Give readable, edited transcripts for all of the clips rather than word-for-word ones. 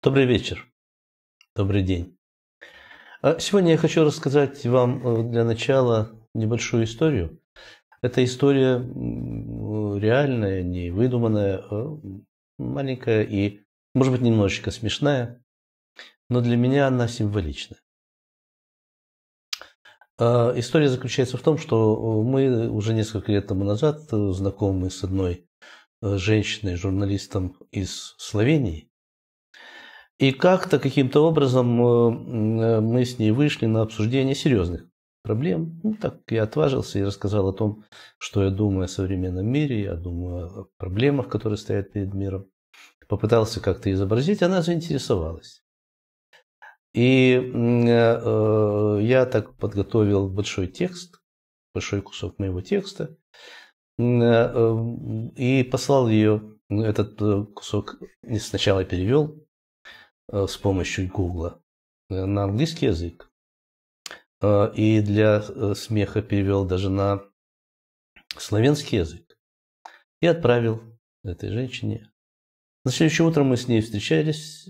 Добрый вечер, добрый день. Сегодня я хочу рассказать вам для начала небольшую историю. Это история реальная, не выдуманная, маленькая и, может быть, немножечко смешная, но для меня она символичная. История заключается в том, что мы уже несколько лет тому назад знакомы с одной женщиной, журналистом из Словении. И как-то, каким-то образом мы с ней вышли на обсуждение серьезных проблем. Так я отважился и рассказал о том, что я думаю о современном мире, я думаю о проблемах, которые стоят перед миром. Попытался как-то изобразить, она заинтересовалась. И я так подготовил большой текст, большой кусок моего текста, и послал ее, этот кусок сначала перевел с помощью Гугла на английский язык. И для смеха перевел даже на славянский язык. И отправил этой женщине. На следующее утро мы с ней встретились,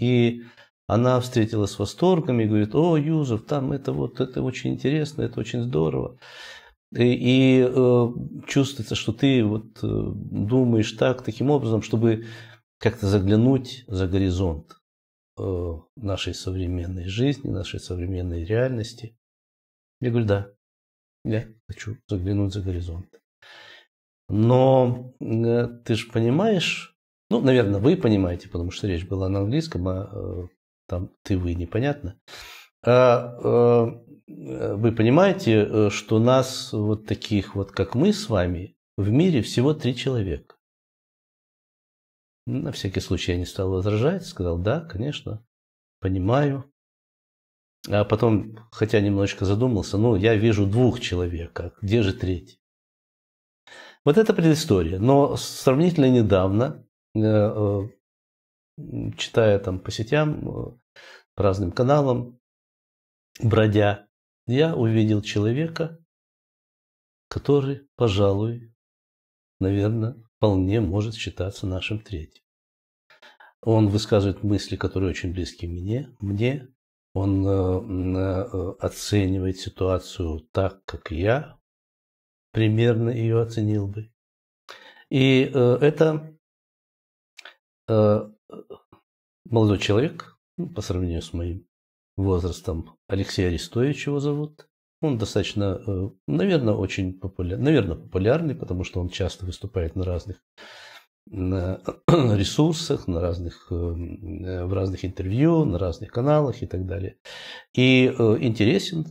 и она встретила с восторгом и говорит: «О, Юзеф, там это очень интересно, это очень здорово». И чувствуется, что ты думаешь таким образом, чтобы как-то заглянуть за горизонт нашей современной жизни, нашей современной реальности. Я говорю: да, я хочу заглянуть за горизонт. Но ты же понимаешь, наверное, вы понимаете, потому что речь была на английском, а там вы непонятно. Вы понимаете, что нас таких как мы с вами в мире всего 3 человека. На всякий случай я не стал возражать, сказал: да, конечно, понимаю. А потом, хотя немножечко задумался, я вижу 2 человек, где же 3-й? Вот это предыстория. Но сравнительно недавно, читая там по сетям, по разным каналам, бродя, я увидел человека, который, пожалуй, наверное, вполне может считаться нашим 3-м. Он высказывает мысли, которые очень близки мне. Он оценивает ситуацию так, как я примерно ее оценил бы. И это молодой человек, по сравнению с моим возрастом, Алексей Арестович его зовут. Он достаточно, наверное, очень популярный, потому что он часто выступает на разных ресурсах, в разных интервью, на разных каналах и так далее. И интересен.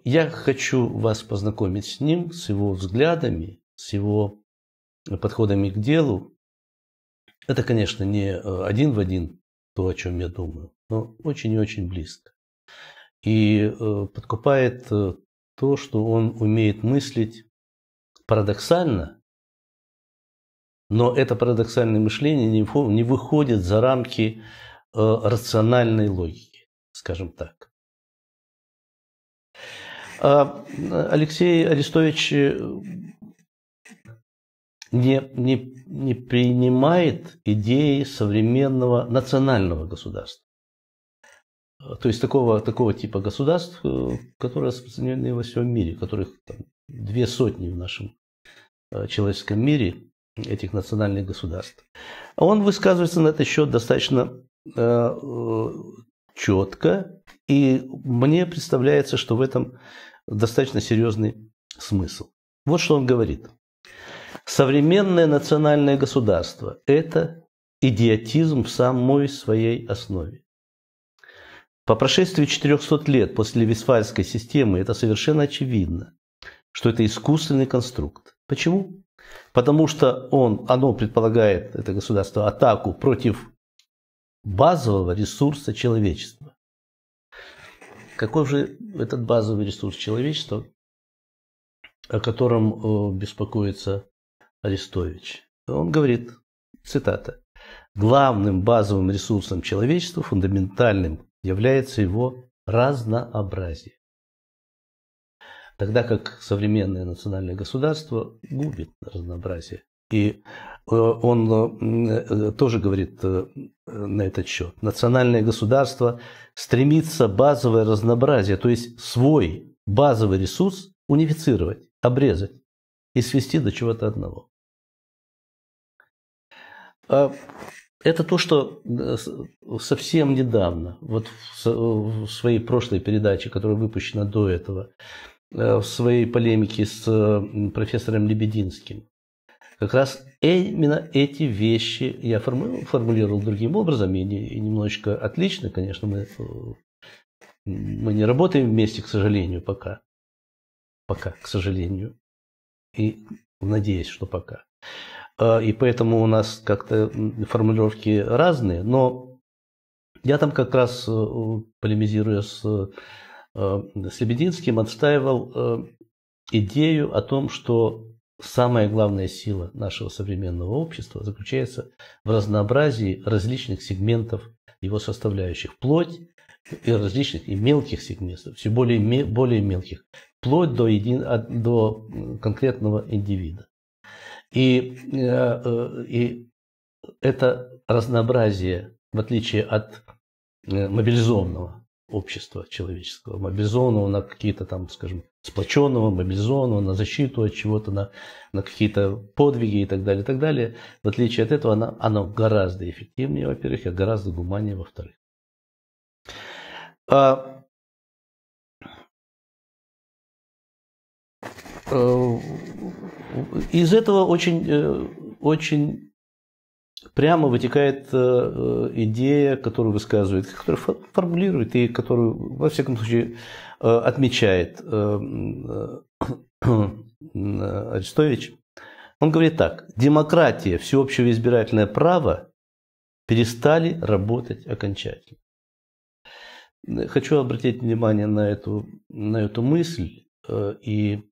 Я хочу вас познакомить с ним, с его взглядами, с его подходами к делу. Это, конечно, не один в один то, о чем я думаю, но очень и очень близко. И подкупает то, что он умеет мыслить парадоксально, но это парадоксальное мышление не выходит за рамки рациональной логики, скажем так. Алексей Арестович не принимает идеи современного национального государства. То есть такого типа государств, которые распространены во всем мире, которых 200 в нашем человеческом мире, этих национальных государств. Он высказывается на этот счет достаточно четко, и мне представляется, что в этом достаточно серьезный смысл. Вот что он говорит. Современное национальное государство – это идиотизм в самой своей основе. По прошествии 400 лет после Вестфальской системы это совершенно очевидно, что это искусственный конструкт. Почему? Потому что оно предполагает, это государство, атаку против базового ресурса человечества. Какой же этот базовый ресурс человечества, о котором беспокоится Арестович? Он говорит, цитата: «Главным базовым ресурсом человечества, фундаментальным, является его разнообразие». Тогда как современное национальное государство губит разнообразие. И он тоже говорит на этот счет. Национальное государство стремится базовое разнообразие, то есть свой базовый ресурс унифицировать, обрезать и свести до чего-то одного. Это то, что совсем недавно, вот в своей прошлой передаче, которая выпущена до этого, в своей полемике с профессором Лебединским, как раз именно эти вещи я формулировал другим образом, и немножечко отлично, конечно, мы не работаем вместе, к сожалению, пока, к сожалению, и надеюсь, что пока. И поэтому у нас как-то формулировки разные, но я там как раз, полемизируя с Лебединским, отстаивал идею о том, что самая главная сила нашего современного общества заключается в разнообразии различных сегментов его составляющих, вплоть и различных и мелких сегментов, все более мелких, вплоть до конкретного индивида. И это разнообразие, в отличие от мобилизованного общества человеческого, мобилизованного на какие-то там, скажем, сплоченного, мобилизованного на защиту от чего-то, на какие-то подвиги и так далее, в отличие от этого оно гораздо эффективнее, во-первых, и гораздо гуманнее, во-вторых. Из этого очень прямо вытекает идея, которую высказывает, которую формулирует и которую, во всяком случае, отмечает Арестович. Он говорит так: демократия, всеобщее избирательное право перестали работать окончательно. Хочу обратить внимание на эту мысль, и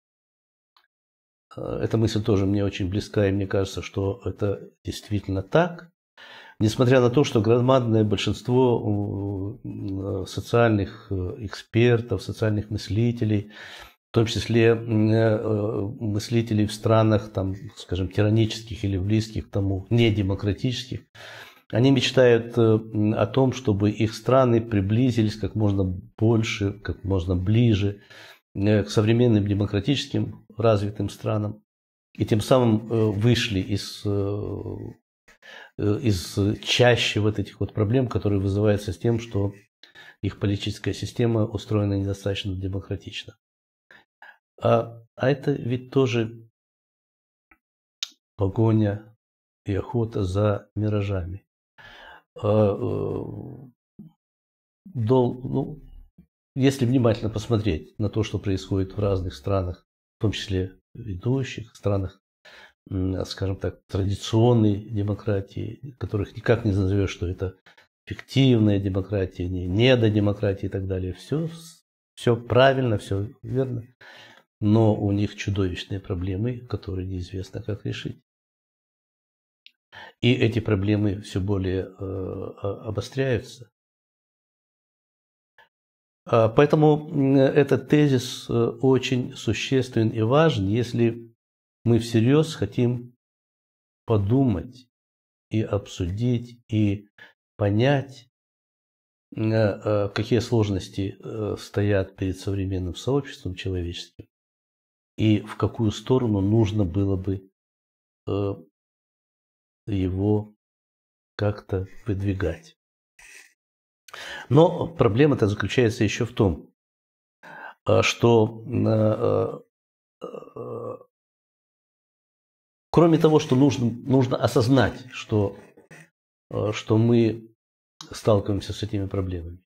эта мысль тоже мне очень близка, и мне кажется, что это действительно так. Несмотря на то, что громадное большинство социальных экспертов, социальных мыслителей, в том числе мыслителей в странах, там, скажем, тиранических или близких к тому, недемократических, они мечтают о том, чтобы их страны приблизились как можно больше, как можно ближе к современным демократическим развитым странам, и тем самым вышли из чащи вот этих вот проблем, которые вызываются с тем, что их политическая система устроена недостаточно демократично. А это ведь тоже погоня и охота за миражами. Если внимательно посмотреть на то, что происходит в разных странах, в том числе ведущих странах, скажем так, традиционной демократии, которых никак не назовешь, что это фиктивная демократия, недодемократия и так далее. Все правильно, все верно, но у них чудовищные проблемы, которые неизвестно, как решить. И эти проблемы все более обостряются. Поэтому этот тезис очень существен и важен, если мы всерьез хотим подумать и обсудить, и понять, какие сложности стоят перед современным сообществом человеческим, и в какую сторону нужно было бы его как-то выдвигать. Но проблема-то заключается еще в том, что кроме того, что нужно осознать, что мы сталкиваемся с этими проблемами,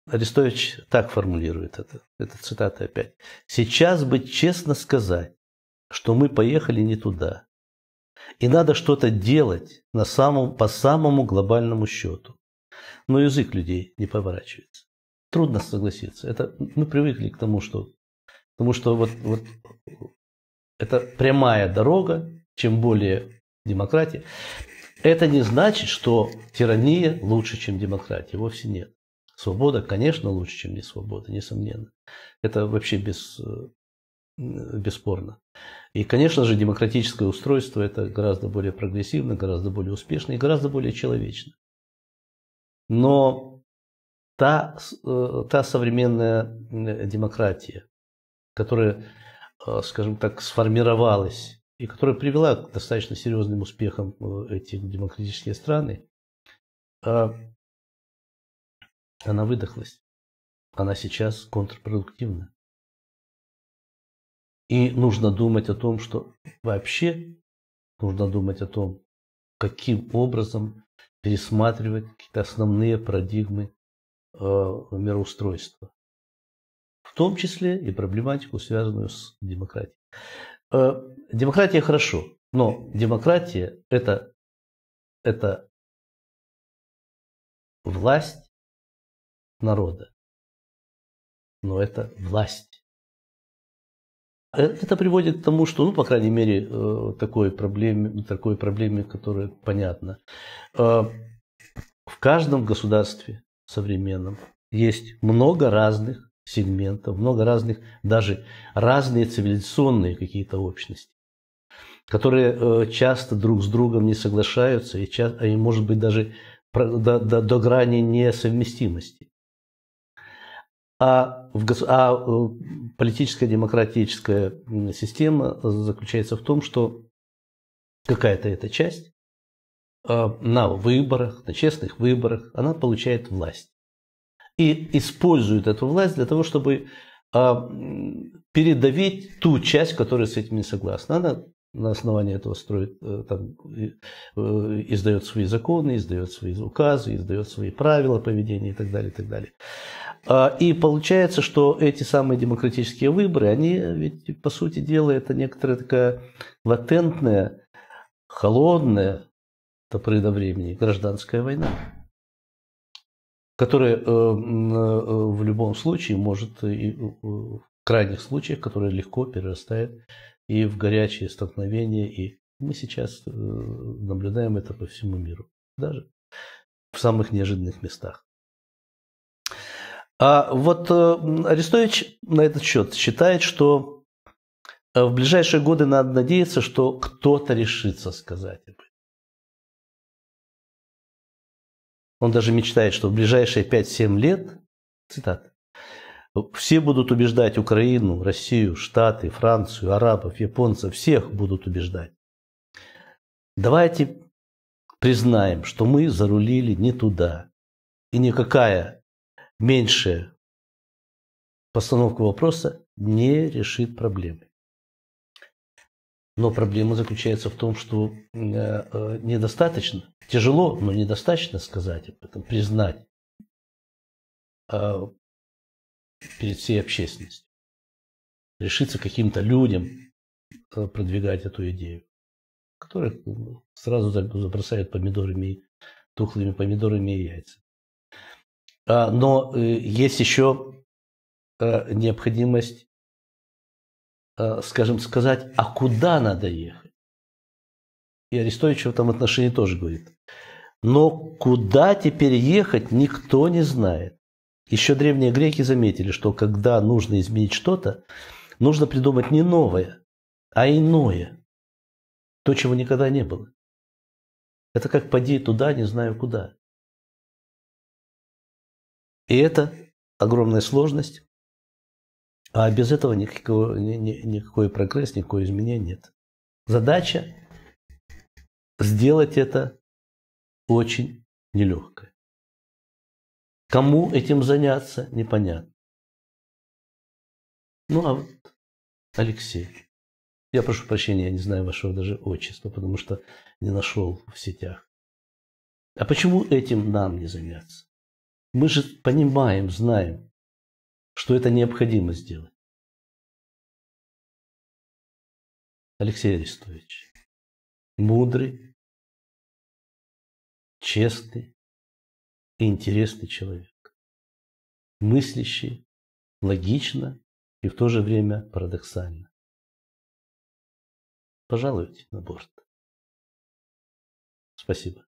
Арестович так формулирует это цитата опять: «Сейчас бы честно сказать, что мы поехали не туда, и надо что-то делать по самому глобальному счету. Но язык людей не поворачивается». Трудно согласиться. Это мы привыкли к тому, что вот это прямая дорога, чем более демократия. Это не значит, что тирания лучше, чем демократия. Вовсе нет. Свобода, конечно, лучше, чем не свобода, несомненно. Это вообще бесспорно. И, конечно же, демократическое устройство – это гораздо более прогрессивно, гораздо более успешно и гораздо более человечно. Но та современная демократия, которая, скажем так, сформировалась и которая привела к достаточно серьезным успехам эти демократические страны, она выдохлась. Она сейчас контрпродуктивна. И нужно думать о том, что вообще нужно думать о том, каким образом пересматривать какие-то основные парадигмы мироустройства. В том числе и проблематику, связанную с демократией. Демократия хорошо, но демократия – это власть народа. Но это власть. Это приводит к тому, что, ну, по крайней мере, такой проблеме, которая понятна. В каждом государстве современном есть много разных сегментов, много разных, даже разные цивилизационные какие-то общности, которые часто друг с другом не соглашаются и может быть, даже до грани несовместимости. Политическая демократическая система заключается в том, что какая-то эта часть на выборах, на честных выборах, она получает власть. И использует эту власть для того, чтобы передавить ту часть, которая с этим не согласна. Она на основании этого строит, издает свои законы, издает свои указы, издает свои правила поведения и так далее, и так далее. И получается, что эти самые демократические выборы, они ведь, по сути дела, это некоторая такая латентная, холодная до поры до времени гражданская война, которая в любом случае может, и в крайних случаях, которая легко перерастает и в горячие столкновения. И мы сейчас наблюдаем это по всему миру, даже в самых неожиданных местах. А вот Арестович на этот счет считает, что в ближайшие годы надо надеяться, что кто-то решится сказать об этом. Он даже мечтает, что в ближайшие 5-7 лет, цитата, все будут убеждать Украину, Россию, Штаты, Францию, арабов, японцев, всех будут убеждать. Давайте признаем, что мы зарулили не туда. И никакая меньшая постановка вопроса не решит проблемы. Но проблема заключается в том, что недостаточно, тяжело, но недостаточно сказать об этом, признать перед всей общественностью. Решиться каким-то людям продвигать эту идею, которых сразу забросают помидорами, тухлыми помидорами и яйцами. Но есть еще необходимость, скажем, сказать, а куда надо ехать. И Арестович в этом отношении тоже говорит. Но куда теперь ехать, никто не знает. Еще древние греки заметили, что когда нужно изменить что-то, нужно придумать не новое, а иное. То, чего никогда не было. Это как поди туда, не знаю куда. И это огромная сложность. А без этого никакой прогресс, никакого изменения нет. Задача сделать это очень нелегкая. Кому этим заняться, непонятно. Ну, а вот Алексей. Я прошу прощения, я не знаю вашего даже отчества, потому что не нашел в сетях. А почему этим нам не заняться? Мы же понимаем, знаем, что это необходимо сделать. Алексей Арестович. Мудрый, честный и интересный человек. Мыслящий, логично и в то же время парадоксально. Пожалуйте на борт. Спасибо.